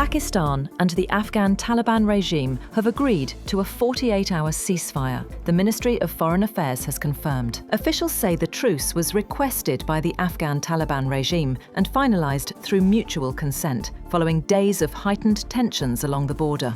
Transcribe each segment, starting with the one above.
Pakistan and the Afghan Taliban regime have agreed to a 48-hour ceasefire, the Ministry of Foreign Affairs has confirmed. Officials say the truce was requested by the Afghan Taliban regime and finalised through mutual consent, following days of heightened tensions along the border.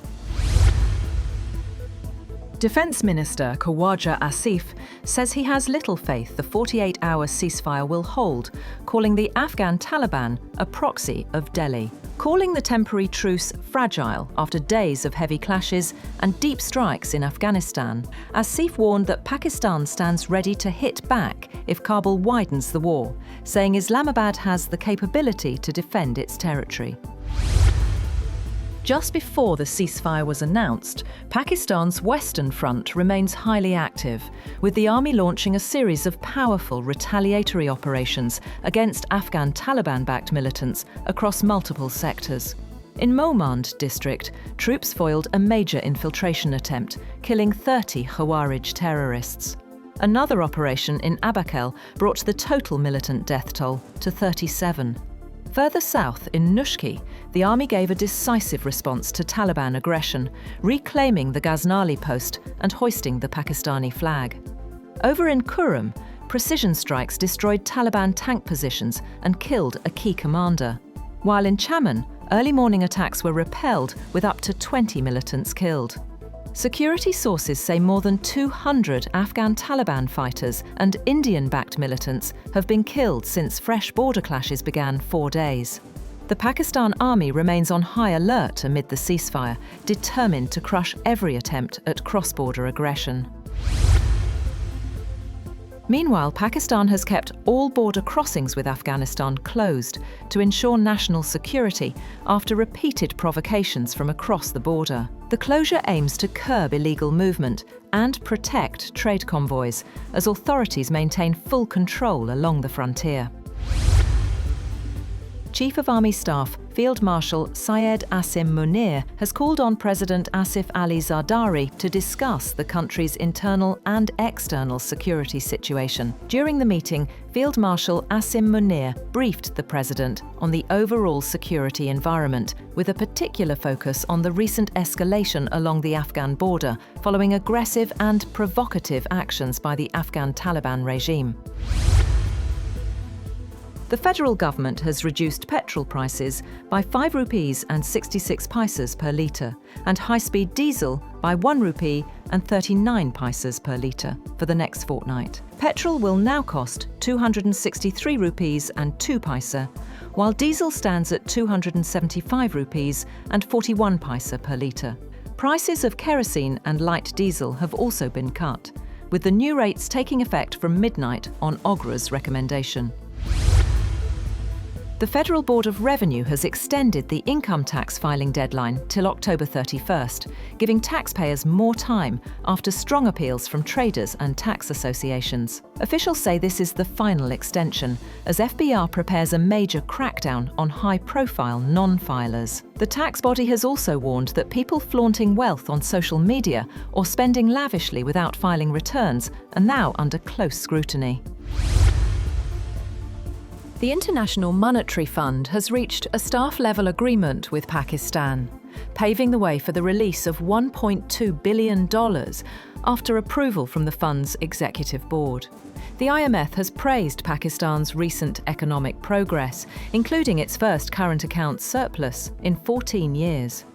Defence Minister Khawaja Asif says he has little faith the 48-hour ceasefire will hold, calling the Afghan Taliban a proxy of Delhi. Calling the temporary truce fragile after days of heavy clashes and deep strikes in Afghanistan, Asif warned that Pakistan stands ready to hit back if Kabul widens the war, saying Islamabad has the capability to defend its territory. Just before the ceasefire was announced, Pakistan's Western Front remains highly active, with the army launching a series of powerful retaliatory operations against Afghan Taliban-backed militants across multiple sectors. In Mohmand district, troops foiled a major infiltration attempt, killing 30 Khawarij terrorists. Another operation in Abakel brought the total militant death toll to 37. Further south, in Nushki, the army gave a decisive response to Taliban aggression, reclaiming the Ghaznali post and hoisting the Pakistani flag. Over in Kurram, precision strikes destroyed Taliban tank positions and killed a key commander. While in Chaman, early morning attacks were repelled with up to 20 militants killed. Security sources say more than 200 Afghan Taliban fighters and Indian-backed militants have been killed since fresh border clashes began 4 days. The Pakistan Army remains on high alert amid the ceasefire, determined to crush every attempt at cross-border aggression. Meanwhile, Pakistan has kept all border crossings with Afghanistan closed to ensure national security after repeated provocations from across the border. The closure aims to curb illegal movement and protect trade convoys, as authorities maintain full control along the frontier. Chief of Army Staff Field Marshal Syed Asim Munir has called on President Asif Ali Zardari to discuss the country's internal and external security situation. During the meeting, Field Marshal Asim Munir briefed the President on the overall security environment, with a particular focus on the recent escalation along the Afghan border following aggressive and provocative actions by the Afghan Taliban regime. The federal government has reduced petrol prices by 5 rupees and 66 paisas per litre and high-speed diesel by 1 rupee and 39 paisas per litre for the next fortnight. Petrol will now cost 263 rupees and 2 paisa, while diesel stands at 275 rupees and 41 paisa per litre. Prices of kerosene and light diesel have also been cut, with the new rates taking effect from midnight on OGRA's recommendation. The Federal Board of Revenue has extended the income tax filing deadline till October 31st, giving taxpayers more time after strong appeals from traders and tax associations. Officials say this is the final extension, as FBR prepares a major crackdown on high-profile non-filers. The tax body has also warned that people flaunting wealth on social media or spending lavishly without filing returns are now under close scrutiny. The International Monetary Fund has reached a staff-level agreement with Pakistan, paving the way for the release of $1.2 billion after approval from the fund's executive board. The IMF has praised Pakistan's recent economic progress, including its first current account surplus in 14 years.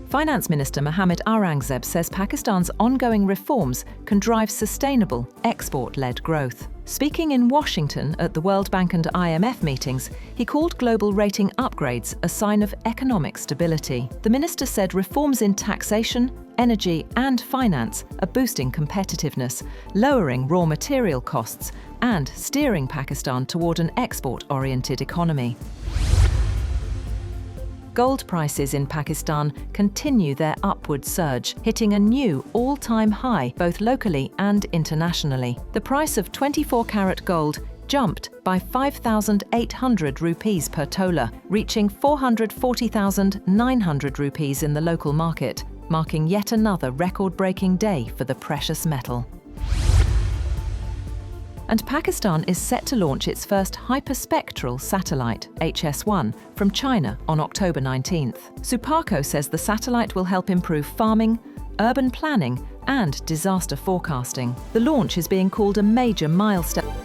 Finance Minister Mohammad Aurangzeb says Pakistan's ongoing reforms can drive sustainable, export-led growth. Speaking in Washington at the World Bank and IMF meetings, he called global rating upgrades a sign of economic stability. The minister said reforms in taxation, energy and finance are boosting competitiveness, lowering raw material costs and steering Pakistan toward an export-oriented economy. Gold prices in Pakistan continue their upward surge, hitting a new all-time high both locally and internationally. The price of 24-carat gold jumped by 5,800 rupees per tola, reaching 440,900 rupees in the local market, marking yet another record-breaking day for the precious metal. And Pakistan is set to launch its first hyperspectral satellite, HS-1, from China on October 19th. Suparco says the satellite will help improve farming, urban planning, and disaster forecasting. The launch is being called a major milestone.